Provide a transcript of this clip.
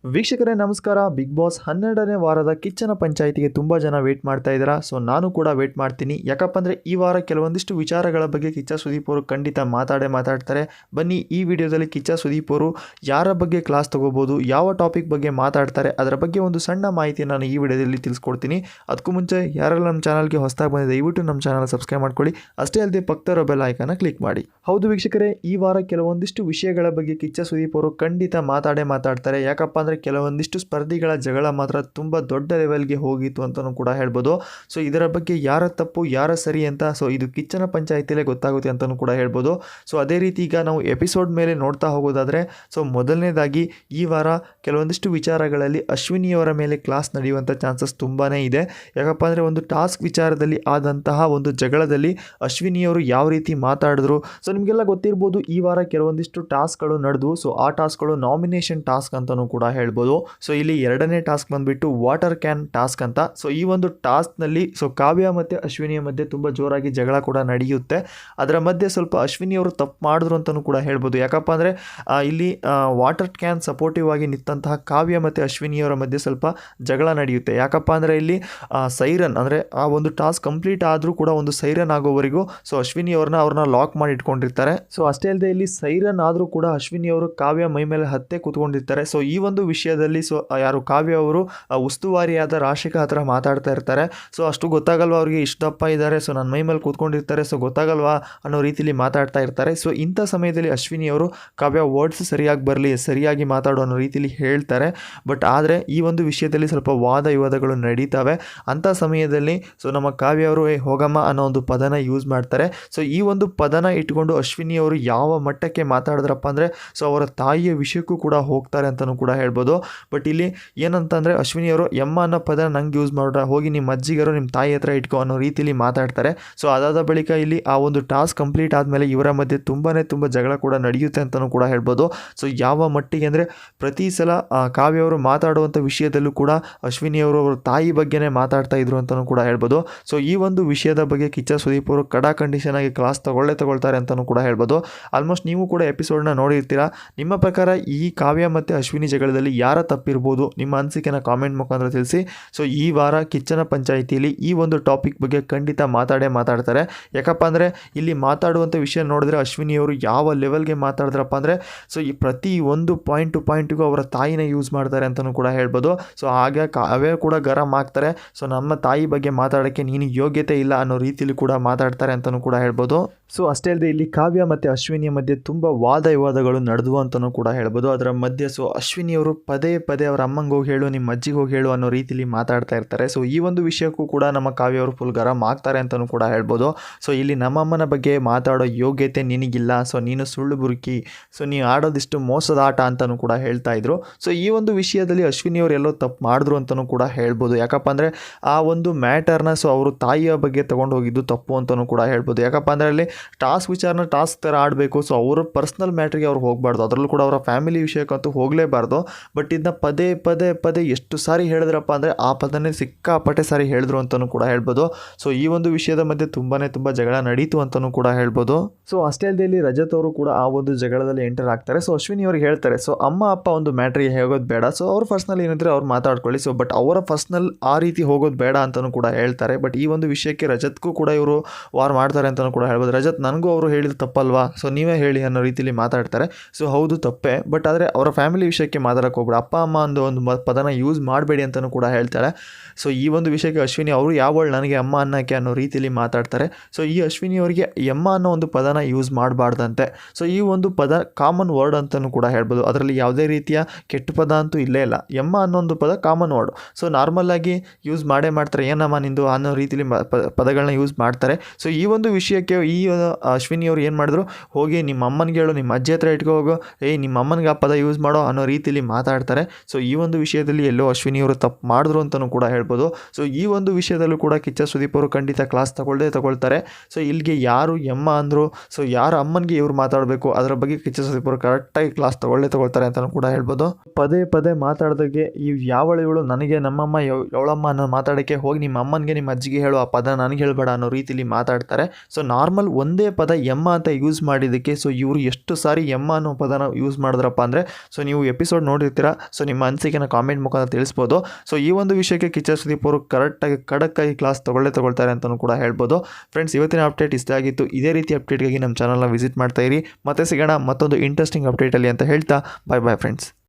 ವೀಕ್ಷಕರೇ ನಮಸ್ಕಾರ. Big boss 12ನೇ ವಾರದ ಕಿಚ್ಚನ ಪಂಚಾಯಿತಿಗೆ ತುಂಬ ಜನ ವೇಟ್ ಮಾಡ್ತಾ ಇದ್ದೀರಾ. ಸೊ ನಾನು ಕೂಡ ವೇಟ್ ಮಾಡ್ತೀನಿ. ಯಾಕಪ್ಪ ಅಂದರೆ ಈ ವಾರ ಕೆಲವೊಂದಿಷ್ಟು ವಿಚಾರಗಳ ಬಗ್ಗೆ ಕಿಚ್ಚ ಸುದೀಪ್ ಅವರು ಖಂಡಿತ ಮಾತಾಡ್ತಾರೆ. ಬನ್ನಿ ಈ ವಿಡಿಯೋದಲ್ಲಿ ಕಿಚ್ಚ ಸುದೀಪ್ ಅವರು ಯಾರ ಬಗ್ಗೆ ಕ್ಲಾಸ್ ತಗೋಬೋದು, ಯಾವ ಟಾಪಿಕ್ ಬಗ್ಗೆ ಮಾತಾಡ್ತಾರೆ, ಅದರ ಬಗ್ಗೆ ಒಂದು ಸಣ್ಣ ಮಾಹಿತಿ ನಾನು ಈ ವಿಡಿಯೋದಲ್ಲಿ ತಿಳಿಸ್ಕೊಡ್ತೀನಿ. ಅದಕ್ಕೂ ಮುಂಚೆ ಯಾರೆಲ್ಲ ನಮ್ಮ ಚಾನಲ್ಗೆ ಹೊಸದಾಗಿ ಬಂದಿದೆ ದಯವಿಟ್ಟು ನಮ್ಮ ಚಾನಲ್ ಸಬ್ಸ್ಕ್ರೈಬ್ ಮಾಡ್ಕೊಳ್ಳಿ. ಅಷ್ಟೇ ಅಲ್ಲದೆ ಪಕ್ಕದ ಬೆಲ್ ಐಕಾನ್ ಕ್ಲಿಕ್ ಮಾಡಿ. ಹೌದು ವೀಕ್ಷಕರೇ, ಈ ವಾರ ಕೆಲವೊಂದಿಷ್ಟು ವಿಷಯಗಳ ಬಗ್ಗೆ ಕಿಚ್ಚ ಸುದೀಪ್ ಅವರು ಖಂಡಿತ ಮಾತಾಡ್ತಾರೆ. ಯಾಕಪ್ಪ ಅಂದರೆ ಕೆಲವೊಂದಿಷ್ಟು ಸ್ಪರ್ಧಿಗಳ ಜಗಳ ಮಾತ್ರ ತುಂಬ ದೊಡ್ಡ ಲೆವೆಲ್ಗೆ ಹೋಗಿತ್ತು ಅಂತಲೂ ಕೂಡ ಹೇಳ್ಬೋದು. ಸೊ ಇದರ ಬಗ್ಗೆ ಯಾರ ತಪ್ಪು ಯಾರ ಸರಿ ಅಂತ ಸೊ ಇದು ಕಿಚ್ಚನ ಪಂಚಾಯಿತಿಯಲ್ಲೇ ಗೊತ್ತಾಗುತ್ತೆ ಅಂತಲೂ ಕೂಡ ಹೇಳ್ಬೋದು. ಸೊ ಅದೇ ರೀತಿ ಈಗ ನಾವು ಎಪಿಸೋಡ್ ಮೇಲೆ ನೋಡ್ತಾ ಹೋಗೋದಾದರೆ ಸೊ ಮೊದಲನೇದಾಗಿ ಈ ವಾರ ಕೆಲವೊಂದಿಷ್ಟು ವಿಚಾರಗಳಲ್ಲಿ ಅಶ್ವಿನಿಯವರ ಮೇಲೆ ಕ್ಲಾಸ್ ನಡೆಯುವಂಥ ಚಾನ್ಸಸ್ ತುಂಬಾ ಇದೆ. ಯಾಕಪ್ಪ ಅಂದರೆ ಒಂದು ಟಾಸ್ಕ್ ವಿಚಾರದಲ್ಲಿ ಆದಂತಹ ಒಂದು ಜಗಳದಲ್ಲಿ ಅಶ್ವಿನಿಯವರು ಯಾವ ರೀತಿ ಮಾತಾಡಿದ್ರು. ಸೊ ನಿಮಗೆಲ್ಲ ಗೊತ್ತಿರ್ಬೋದು ಈ ವಾರ ಕೆಲವೊಂದಿಷ್ಟು ಟಾಸ್ಕ್ಗಳು ನಡೆದು ಸೊ ಆ ಟಾಸ್ಕ್ಗಳು ನಾಮಿನೇಷನ್ ಟಾಸ್ಕ್ ಅಂತಲೂ ಕೂಡ ಹೇಳ್ಬೋದು. ಸೊ ಇಲ್ಲಿ ಎರಡನೇ ಟಾಸ್ಕ್ ಬಂದ್ಬಿಟ್ಟು ವಾಟರ್ ಕ್ಯಾನ್ ಟಾಸ್ಕ್ ಅಂತ. ಸೊ ಈ ಒಂದು ಟಾಸ್ಕ್ನಲ್ಲಿ ಸೊ ಕಾವ್ಯ ಮತ್ತು ಅಶ್ವಿನಿಯ ಮಧ್ಯೆ ತುಂಬ ಜೋರಾಗಿ ಜಗಳ ಕೂಡ ನಡೆಯುತ್ತೆ. ಅದರ ಮಧ್ಯೆ ಸ್ವಲ್ಪ ಅಶ್ವಿನಿಯವರು ತಪ್ಪು ಮಾಡಿದ್ರು ಅಂತಲೂ ಕೂಡ ಹೇಳ್ಬೋದು. ಯಾಕಪ್ಪ ಅಂದರೆ ಇಲ್ಲಿ ವಾಟರ್ ಕ್ಯಾನ್ ಸಪೋರ್ಟಿವ್ ಆಗಿ ನಿಂತಹ ಕಾವ್ಯ ಮತ್ತು ಅಶ್ವಿನಿಯವರ ಮಧ್ಯೆ ಸ್ವಲ್ಪ ಜಗಳ ನಡೆಯುತ್ತೆ. ಯಾಕಪ್ಪ ಅಂದರೆ ಇಲ್ಲಿ ಸೈರನ್ ಅಂದರೆ ಆ ಒಂದು ಟಾಸ್ಕ್ ಕಂಪ್ಲೀಟ್ ಆದರೂ ಕೂಡ ಒಂದು ಸೈರನ್ ಆಗೋವರೆಗೂ ಸೊ ಅವ್ರನ್ನ ಲಾಕ್ ಮಾಡಿ ಇಟ್ಕೊಂಡಿರ್ತಾರೆ. ಸೊ ಅಷ್ಟೇ ಅಲ್ಲದೆ ಇಲ್ಲಿ ಸೈರನ್ ಆದರೂ ಕೂಡ ಅಶ್ವಿನಿಯವರು ಕಾವ್ಯ ಮೈ ಮೇಲೆ ಹತ್ತೆ ಕೂತ್ಕೊಂಡಿರ್ತಾರೆ. ಸೊ ಈ ಒಂದು ವಿಷಯದಲ್ಲಿ ಸೊ ಯಾರು ಕಾವ್ಯ ಅವರು ಉಸ್ತುವಾರಿಯಾದ ರಾಶಿಕಾ ಹತ್ರ ಮಾತಾಡ್ತಾ ಇರ್ತಾರೆ. ಸೊ ಅಷ್ಟು ಗೊತ್ತಾಗಲ್ವಾ ಅವ್ರಿಗೆ ಇಷ್ಟಪ್ಪ ಇದ್ದಾರೆ, ಸೊ ನನ್ನ ಮೈ ಮೇಲೆ ಕೂತ್ಕೊಂಡಿರ್ತಾರೆ, ಸೊ ಗೊತ್ತಾಗಲ್ವಾ ಅನ್ನೋ ರೀತಿಯಲ್ಲಿ ಮಾತಾಡ್ತಾ ಇರ್ತಾರೆ. ಸೊ ಇಂಥ ಸಮಯದಲ್ಲಿ ಅಶ್ವಿನಿ ಅವರು ಕಾವ್ಯ ವರ್ಡ್ಸ್ ಸರಿಯಾಗಿ ಬರಲಿ, ಸರಿಯಾಗಿ ಮಾತಾಡೋ ಅನ್ನೋ ರೀತಿಯಲ್ಲಿ ಹೇಳ್ತಾರೆ. ಬಟ್ ಆದರೆ ಈ ಒಂದು ವಿಷಯದಲ್ಲಿ ಸ್ವಲ್ಪ ವಾದ ವಿವಾದಗಳು ನಡೀತವೆ. ಅಂಥ ಸಮಯದಲ್ಲಿ ಸೊ ನಮ್ಮ ಕಾವ್ಯ ಅವರು ಹೋಗಮ್ಮ ಅನ್ನೋ ಒಂದು ಪದನ ಯೂಸ್ ಮಾಡ್ತಾರೆ. ಸೊ ಈ ಒಂದು ಪದನ ಇಟ್ಕೊಂಡು ಅಶ್ವಿನಿ ಅವರು ಯಾವ ಮಟ್ಟಕ್ಕೆ ಮಾತಾಡಿದ್ರಪ್ಪ ಅಂದರೆ ಸೊ ಅವರ ತಾಯಿಯ ವಿಷಯಕ್ಕೂ ಕೂಡ ಹೋಗ್ತಾರೆ ಅಂತಲೂ ಕೂಡ ಹೇಳ್ಬೋದು. ಬಟ್ ಇಲ್ಲಿ ಏನಂತಂದರೆ ಅಶ್ವಿನಿಯವರು ಎಮ್ಮ ಅನ್ನೋ ಪದ ನಂಗೆ ಯೂಸ್ ಮಾಡ್ರೆ ಹೋಗಿ ನಿಮ್ಮ ಅಜ್ಜಿಗರು ನಿಮ್ಮ ತಾಯಿ ಹತ್ರ ಇಟ್ಕೋ ಅನ್ನೋ ರೀತಿಯಲ್ಲಿ ಮಾತಾಡ್ತಾರೆ. ಸೊ ಅದಾದ ಬಳಿಕ ಇಲ್ಲಿ ಆ ಒಂದು ಟಾಸ್ಕ್ ಕಂಪ್ಲೀಟ್ ಆದಮೇಲೆ ಇವರ ಮಧ್ಯೆ ತುಂಬ ಜಗಳ ಕೂಡ ನಡೆಯುತ್ತೆ ಅಂತಲೂ ಕೂಡ ಹೇಳ್ಬೋದು. ಸೊ ಯಾವ ಮಟ್ಟಿಗೆ ಅಂದರೆ ಪ್ರತಿ ಸಲ ಕಾವ್ಯವರು ಮಾತಾಡುವಂಥ ವಿಷಯದಲ್ಲೂ ಕೂಡ ಅಶ್ವಿನಿಯವರು ಅವ್ರ ತಾಯಿ ಬಗ್ಗೆನೇ ಮಾತಾಡ್ತಾ ಇದ್ರು ಅಂತಲೂ ಕೂಡ ಹೇಳ್ಬೋದು. ಸೊ ಈ ಒಂದು ವಿಷಯದ ಬಗ್ಗೆ ಕಿಚ್ಚ ಸುದೀಪ್ ಅವರು ಕಡಾ ಕಂಡೀಷನ್ ಆಗಿ ಕ್ಲಾಸ್ ತಗೊಳ್ತಾರೆ ಅಂತಲೂ ಕೂಡ ಹೇಳ್ಬೋದು. ಆಲ್ಮೋಸ್ಟ್ ನೀವು ಕೂಡ ಎಪಿಸೋಡ್ನ ನೋಡಿರ್ತೀರಾ. ನಿಮ್ಮ ಪ್ರಕಾರ ಈ ಕಾವ್ಯ ಮತ್ತು ಅಶ್ವಿನಿ ಜಗಳದಲ್ಲಿ ಯಾರ ತಪ್ಪಿರ್ಬೋದು, ನಿಮ್ಮ ಅನಿಸಿಕೆನ ಕಾಮೆಂಟ್ ಮುಖಾಂತರ ತಿಳಿಸಿ. ಸೊ ಈ ವಾರ ಕಿಚ್ಚನ ಪಂಚಾಯಿತಿಯಲ್ಲಿ ಈ ಒಂದು ಟಾಪಿಕ್ ಬಗ್ಗೆ ಖಂಡಿತ ಮಾತಾಡ್ತಾರೆ. ಯಾಕಪ್ಪ ಅಂದರೆ ಇಲ್ಲಿ ಮಾತಾಡುವಂಥ ವಿಷಯ ನೋಡಿದ್ರೆ ಅಶ್ವಿನಿಯವರು ಯಾವ ಲೆವೆಲ್ಗೆ ಮಾತಾಡಿದ್ರಪ್ಪ ಅಂದರೆ ಸೊ ಈ ಪ್ರತಿ ಒಂದು ಪಾಯಿಂಟ್ ಟು ಪಾಯಿಂಟಿಗೂ ಅವರ ತಾಯಿನ ಯೂಸ್ ಮಾಡ್ತಾರೆ ಅಂತಲೂ ಕೂಡ ಹೇಳ್ಬೋದು. ಸೊ ಹಾಗೆ ಕಾವ್ಯ ಕೂಡ ಗರಂ ಆಗ್ತಾರೆ. ಸೊ ನಮ್ಮ ತಾಯಿ ಬಗ್ಗೆ ಮಾತಾಡೋಕ್ಕೆ ನೀನು ಯೋಗ್ಯತೆ ಇಲ್ಲ ಅನ್ನೋ ರೀತಿಯಲ್ಲಿ ಕೂಡ ಮಾತಾಡ್ತಾರೆ ಅಂತಲೂ ಕೂಡ ಹೇಳ್ಬೋದು. ಸೊ ಅಷ್ಟೇ ಅಲ್ಲದೆ ಇಲ್ಲಿ ಕಾವ್ಯ ಮತ್ತು ಅಶ್ವಿನಿಯ ಮಧ್ಯೆ ತುಂಬ ವಾದ ವಿವಾದಗಳು ನಡೆದವು ಅಂತಲೂ ಕೂಡ ಹೇಳ್ಬೋದು. ಅದರ ಮಧ್ಯೆ ಸೊ ಅಶ್ವಿನಿಯವರು ಪದೇ ಅವ್ರ ಅಮ್ಮಂಗೆ ಹೋಗಿ ಹೇಳು, ನಿಮ್ಮ ಅಜ್ಜಿಗೆ ಹೋಗಿ ಹೇಳು ಅನ್ನೋ ರೀತಿಯಲ್ಲಿ ಮಾತಾಡ್ತಾ ಇರ್ತಾರೆ. ಸೊ ಈ ಒಂದು ವಿಷಯಕ್ಕೂ ಕೂಡ ನಮ್ಮ ಕಾವ್ಯವರು ಫುಲ್ ಗರಂ ಆಗ್ತಾರೆ ಅಂತಲೂ ಕೂಡ ಹೇಳ್ಬೋದು. ಸೊ ಇಲ್ಲಿ ನಮ್ಮಮ್ಮನ ಬಗ್ಗೆ ಮಾತಾಡೋ ಯೋಗ್ಯತೆ ನಿನಗಿಲ್ಲ, ಸೊ ನೀನು ಸುಳ್ಳು ಬುರುಕಿ, ಸೊ ನೀವು ಆಡೋದಿಷ್ಟು ಮೋಸದ ಆಟ ಅಂತಲೂ ಕೂಡ ಹೇಳ್ತಾ ಇದ್ರು. ಸೊ ಈ ಒಂದು ವಿಷಯದಲ್ಲಿ ಅಶ್ವಿನಿಯವರು ಎಲ್ಲೋ ತಪ್ಪು ಮಾಡಿದ್ರು ಅಂತಲೂ ಕೂಡ ಹೇಳ್ಬೋದು. ಯಾಕಪ್ಪ ಅಂದರೆ ಆ ಒಂದು ಮ್ಯಾಟರ್ನ ಸೊ ಅವರು ತಾಯಿಯ ಬಗ್ಗೆ ತೊಗೊಂಡು ಹೋಗಿದ್ದು ತಪ್ಪು ಅಂತಲೂ ಕೂಡ ಹೇಳ್ಬೋದು. ಯಾಕಪ್ಪ ಅಂದರೆ ಅಲ್ಲಿ ಟಾಸ್ಕ್ ವಿಚಾರನ ಟಾಸ್ಕ್ ಥರ ಆಡಬೇಕು. ಸೊ ಅವರ ಪರ್ಸ್ನಲ್ ಮ್ಯಾಟ್ರಿಗೆ ಅವ್ರು ಹೋಗಬಾರ್ದು, ಅದರಲ್ಲೂ ಕೂಡ ಅವರ ಫ್ಯಾಮಿಲಿ ವಿಷಯಕ್ಕಂತೂ ಹೋಗಲೇಬಾರ್ದು. ಬಟ್ ಇದನ್ನ ಪದೇ ಎಷ್ಟು ಸಾರಿ ಹೇಳಿದ್ರಪ್ಪ ಅಂದರೆ ಆ ಪದನೇ ಸಿಕ್ಕಾಪಟ್ಟೆ ಸಾರಿ ಹೇಳಿದ್ರು ಅಂತಲೂ ಕೂಡ ಹೇಳ್ಬೋದು. ಸೊ ಈ ಒಂದು ವಿಷಯದ ಮಧ್ಯೆ ತುಂಬ ಜಗಳ ನಡೀತು ಅಂತಲೂ ಕೂಡ ಹೇಳ್ಬೋದು. ಸೊ ಅಷ್ಟೇ ಅಲ್ಲದೆ ಇಲ್ಲಿ ರಜತ್ ಅವರು ಕೂಡ ಆ ಒಂದು ಜಗಳದಲ್ಲಿ ಎಂಟರ್ ಆಗ್ತಾರೆ. ಸೊ ಅಶ್ವಿನಿ ಅವ್ರಿಗೆ ಹೇಳ್ತಾರೆ ಸೊ ಅಮ್ಮ ಅಪ್ಪ ಒಂದು ಮ್ಯಾಟ್ರಿಗೆ ಹೋಗೋದು ಬೇಡ, ಸೊ ಅವ್ರ ಪರ್ಸ್ನಲ್ ಏನಿದ್ರೆ ಅವ್ರು ಮಾತಾಡ್ಕೊಳ್ಳಿ, ಸೊ ಬಟ್ ಅವರ ಪರ್ಸ್ನಲ್ ಆ ರೀತಿ ಹೋಗೋದು ಬೇಡ ಅಂತಲೂ ಕೂಡ ಹೇಳ್ತಾರೆ. ಬಟ್ ಈ ಒಂದು ವಿಷಯಕ್ಕೆ ರಜತ್ಗೂ ಕೂಡ ಇವರು ವಾರ್ ಮಾಡ್ತಾರೆ ಅಂತಲೂ ಕೂಡ ಹೇಳ್ಬೋದು. ರಜತ್ ನನಗೂ ಅವರು ಹೇಳಿದ ತಪ್ಪಲ್ವಾ, ಸೊ ನೀವೇ ಹೇಳಿ ಅನ್ನೋ ರೀತಿಯಲ್ಲಿ ಮಾತಾಡ್ತಾರೆ. ಸೊ ಹೌದು ತಪ್ಪೇ, ಬಟ್ ಆದರೆ ಅವರ ಫ್ಯಾಮಿಲಿ ವಿಷಯಕ್ಕೆ ಮಾತಾಡೋಕೆ ಹೋಗ್ಬೇಡ, ಅಪ್ಪ ಅಮ್ಮ ಒಂದು ಪದನ ಯೂಸ್ ಮಾಡಬೇಡಿ ಅಂತಲೂ ಕೂಡ ಹೇಳ್ತಾಳೆ. ಸೊ ಈ ಒಂದು ವಿಷಯಕ್ಕೆ ಅಶ್ವಿನಿ ಅವರು ಯಾವಳು ನನಗೆ ಅಮ್ಮ ಅನ್ನೋಕ್ಕೆ ಅನ್ನೋ ರೀತಿಯಲ್ಲಿ ಮಾತಾಡ್ತಾರೆ. ಸೊ ಈ ಅಶ್ವಿನಿ ಅವರಿಗೆ ಎಮ್ಮ ಅನ್ನೋ ಒಂದು ಪದನ ಯೂಸ್ ಮಾಡಬಾರ್ದಂತೆ. ಸೊ ಈ ಒಂದು ಪದ ಕಾಮನ್ ವರ್ಡ್ ಅಂತಲೂ ಕೂಡ ಹೇಳ್ಬೋದು. ಅದರಲ್ಲಿ ಯಾವುದೇ ರೀತಿಯ ಕೆಟ್ಟ ಪದ ಅಂತೂ ಇಲ್ಲೇ ಇಲ್ಲ. ಎಮ್ಮ ಅನ್ನೋ ಒಂದು ಪದ ಕಾಮನ್ ವರ್ಡ್. ಸೊ ನಾರ್ಮಲ್ಲಾಗಿ ಯೂಸ್ ಮಾಡ್ತಾರೆ, ಏನಮ್ಮ ನಿಂದು ಅನ್ನೋ ರೀತಿಯಲ್ಲಿ ಪದಗಳನ್ನ ಯೂಸ್ ಮಾಡ್ತಾರೆ. ಸೊ ಈ ಒಂದು ವಿಷಯಕ್ಕೆ ಈ ಅಶ್ವಿನಿ ಅವರು ಏನು ಮಾಡಿದ್ರು, ಹೋಗಿ ನಿಮ್ಮ ಅಮ್ಮನಿಗೆ ಹೇಳು, ನಿಮ್ಮ ಅಜ್ಜಿ ಹತ್ರ ಇಟ್ಕೋ ಹೋಗೋ, ನಿಮ್ಮ ಅಮ್ಮನಿಗೆ ಆ ಪದ ಯೂಸ್ ಮಾಡೋ ಅನ್ನೋ ರೀತಿಯಲ್ಲಿ ಮಾತಾಡ್ತಾರೆ. ಸೊ ಈ ಒಂದು ವಿಷಯದಲ್ಲಿ ಎಲ್ಲೋ ಅಶ್ವಿನಿಯವರು ತಪ್ಪು ಮಾಡಿದ್ರು ಅಂತಲೂ ಕೂಡ ಹೇಳ್ಬೋದು. ಸೊ ಈ ಒಂದು ವಿಷಯದಲ್ಲೂ ಕೂಡ ಕಿಚ್ಚ ಸುದೀಪ್ ಅವರು ಖಂಡಿತ ಕ್ಲಾಸ್ ತಗೊಳ್ತಾರೆ. ಸೊ ಇಲ್ಲಿಗೆ ಯಾರು ಎಮ್ಮ ಅಂದರು, ಸೊ ಯಾರು ಅಮ್ಮನಿಗೆ ಇವ್ರು ಮಾತಾಡಬೇಕು ಅದರ ಬಗ್ಗೆ ಕಿಚ್ಚ ಸುದೀಪ್ ಅವರು ಕರೆಕ್ಟಾಗಿ ಕ್ಲಾಸ್ ತಗೊಳ್ತಾರೆ ಅಂತಲೂ ಕೂಡ ಹೇಳ್ಬೋದು. ಪದೇ ಮಾತಾಡ್ದಾಗೆ ಈ ಇವಳು ನನಗೆ ನಮ್ಮಮ್ಮ ಅವಳಮ್ಮ ಅನ್ನೋ ಮಾತಾಡೋಕ್ಕೆ ಹೋಗಿ ನಿಮ್ಮ ಅಮ್ಮನಿಗೆ ನಿಮ್ಮ ಅಜ್ಜಿಗೆ ಹೇಳು, ಆ ಪದ ನನಗೆ ಹೇಳಬೇಡ ಅನ್ನೋ ರೀತಿಯಲ್ಲಿ ಮಾತಾಡ್ತಾರೆ. ಸೊ ನಾರ್ಮಲ್ ಒಂದೇ ಪದ ಎಮ್ಮ ಅಂತ ಯೂಸ್ ಮಾಡಿದ್ದಕ್ಕೆ ಸೊ ಇವರು ಎಷ್ಟು ಸಾರಿ ಎಮ್ಮ ಅನ್ನೋ ಪದನ ಯೂಸ್ ಮಾಡಿದ್ರಪ್ಪ ಅಂದರೆ ಸೊ ನೀವು ಎಪಿಸೋಡ್ ನೋಡಿ ನೋಡಿರ್ತೀರಾ. ಸೊ ನಿಮ್ಮ ಅನಿಸಿಕೆನ ಕಾಮೆಂಟ್ ಮುಖಾಂತರ ತಿಳಿಸ್ಬೋದು. ಸೊ ಈ ಒಂದು ವಿಷಯಕ್ಕೆ ಕಿಚ್ಚ ಸುದೀಪ್ ಅವರು ಕರೆಕ್ಟಾಗಿ ಖಡಕ್ಕಾಗಿ ಕ್ಲಾಸ್ ತಗೊಳ್ತಾರೆ ಅಂತಲೂ ಕೂಡ ಹೇಳ್ಬೋದು. ಫ್ರೆಂಡ್ಸ್, ಇವತ್ತಿನ ಅಪ್ಡೇಟ್ ಇಷ್ಟ ಆಗಿತ್ತು. ಇದೇ ರೀತಿ ಅಪ್ಡೇಟ್ಗಾಗಿ ನಮ್ಮ ಚಾನಲ್ನ ವಿಸಿಟ್ ಮಾಡ್ತಾ ಇರಿ. ಮತ್ತೆ ಸಿಗೋಣ ಮತ್ತೊಂದು ಇಂಟ್ರೆಸ್ಟಿಂಗ್ ಅಪ್ಡೇಟಲ್ಲಿ ಅಂತ ಹೇಳ್ತಾ ಬಾಯ್ ಫ್ರೆಂಡ್ಸ್.